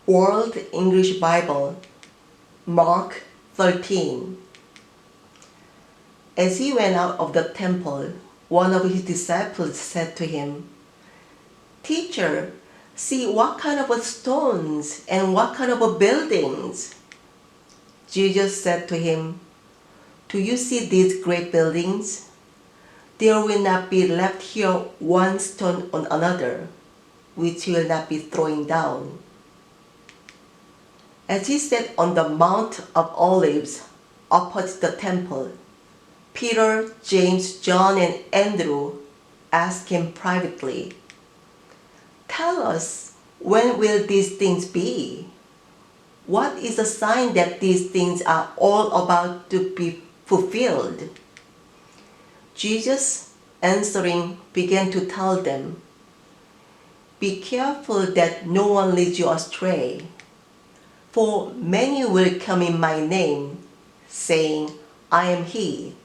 World English Bible, Mark 13. As he went out of the temple, one of his disciples said to him, "Teacher, see what kind of stones and what kind of buildings." Jesus said to him, "Do you see these great buildings? There will not be left here one stone on another, which will not be thrown down." As he sat on the Mount of Olives opposite the temple, Peter, James, John, and Andrew asked him privately, "Tell us, when will these things be? What is the sign that these things are all about to be fulfilled?" Jesus, answering, began to tell them, "Be careful that no one leads you astray. For many will come in my name, saying, 'I am he,'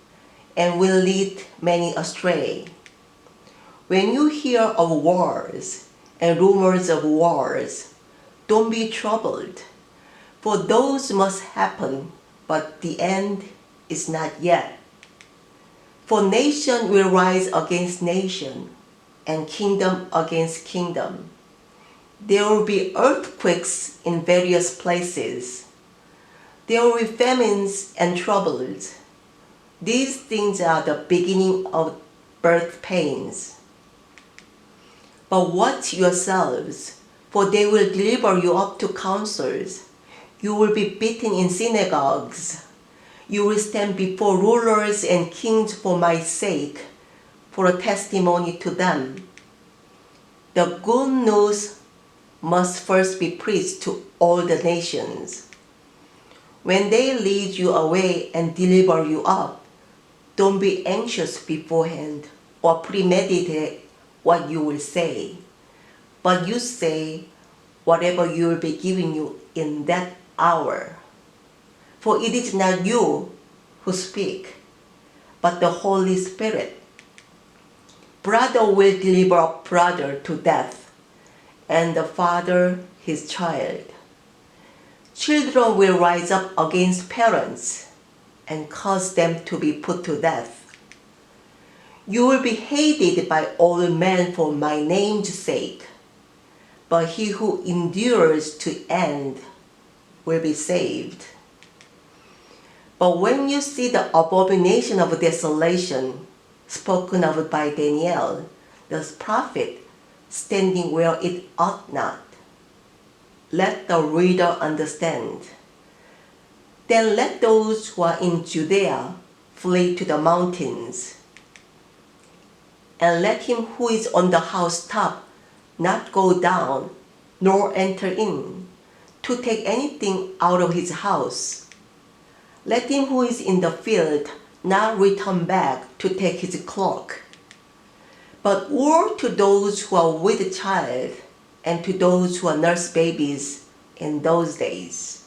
and will lead many astray. When you hear of wars and rumors of wars, don't be troubled, for those must happen, but the end is not yet. For nation will rise against nation, and kingdom against kingdom. There will be earthquakes in various places. There will be famines and troubles. These things are the beginning of birth pains. But watch yourselves, for they will deliver you up to councils. You will be beaten in synagogues. You will stand before rulers and kings for my sake, for a testimony to them. The good news must first be preached to all the nations. When they lead you away and deliver you up, don't be anxious beforehand or premeditate what you will say, but you say whatever you will be given you in that hour. For it is not you who speak, but the Holy Spirit. Brother will deliver a brother to death, and the father his child. Children will rise up against parents and cause them to be put to death. You will be hated by all men for my name's sake, but he who endures to end will be saved. But when you see the abomination of desolation spoken of by Daniel, the prophet, standing where it ought not, let the reader understand. Then let those who are in Judea flee to the mountains. And let him who is on the housetop not go down, nor enter in, to take anything out of his house. Let him who is in the field not return back to take his cloak. But woe to those who are with child, and to those who are nurse babies in those days.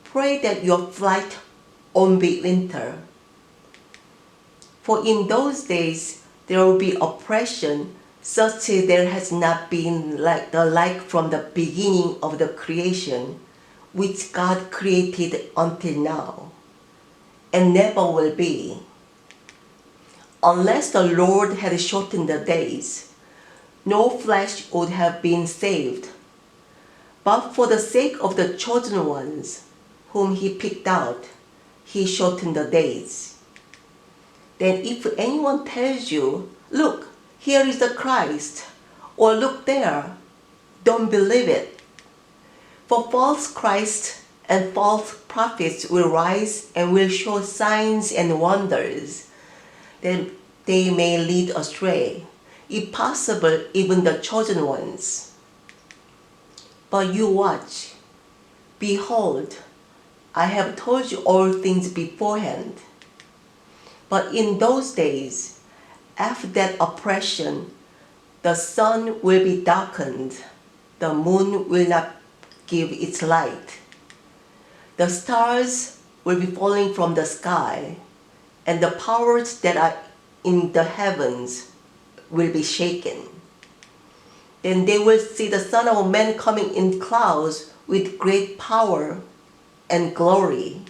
Pray that your flight won't be winter. For in those days there will be oppression such as there has not been the like from the beginning of the creation, which God created until now, and never will be. Unless the Lord had shortened the days, no flesh would have been saved. But for the sake of the chosen ones, whom he picked out, he shortened the days. Then if anyone tells you, "Look, here is the Christ," or "Look there," don't believe it. For false Christs and false prophets will rise and will show signs and wonders, that they may lead astray, if possible, even the chosen ones. But you watch. Behold, I have told you all things beforehand. But in those days, after that oppression, the sun will be darkened, the moon will not give its light. The stars will be falling from the sky, and the powers that are in the heavens will be shaken. Then they will see the Son of Man coming in clouds with great power and glory.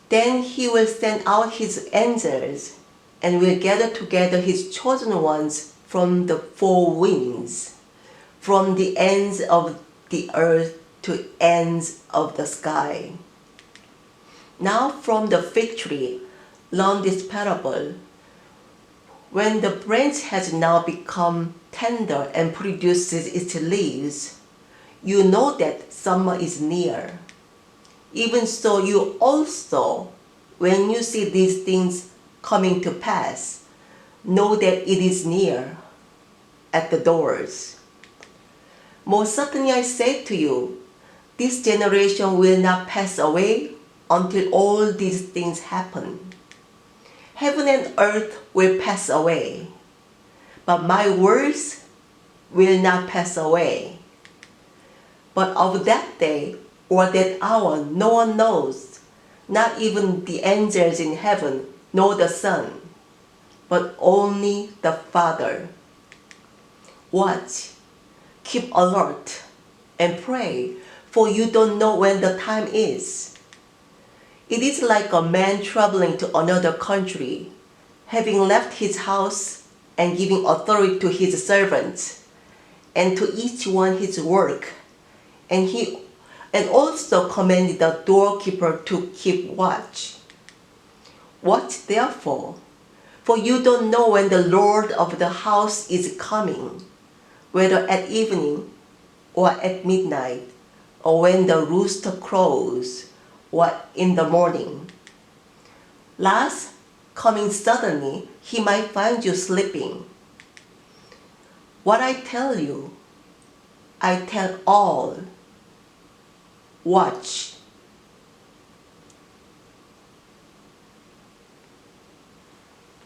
Then he will send out his angels and will gather together his chosen ones from the four winds, from the ends of the earth to ends of the sky. Now from the fig tree, learn this parable. When the branch has now become tender and produces its leaves, you know that summer is near. Even so, you also, when you see these things coming to pass, know that it is near, at the doors. Most certainly I say to you, this generation will not pass away until all these things happen. Heaven and earth will pass away, but my words will not pass away. But of that day or that hour no one knows, not even the angels in heaven nor the Son, but only the Father. Watch, keep alert, and pray, for you don't know when the time is. It is like a man traveling to another country, having left his house and giving authority to his servants, and to each one his work, and also commanded the doorkeeper to keep watch. Watch therefore, for you don't know when the Lord of the house is coming, whether at evening or at midnight, or when the rooster crows, or in the morning. Last, coming suddenly, he might find you sleeping. What I tell you, I tell all. Watch.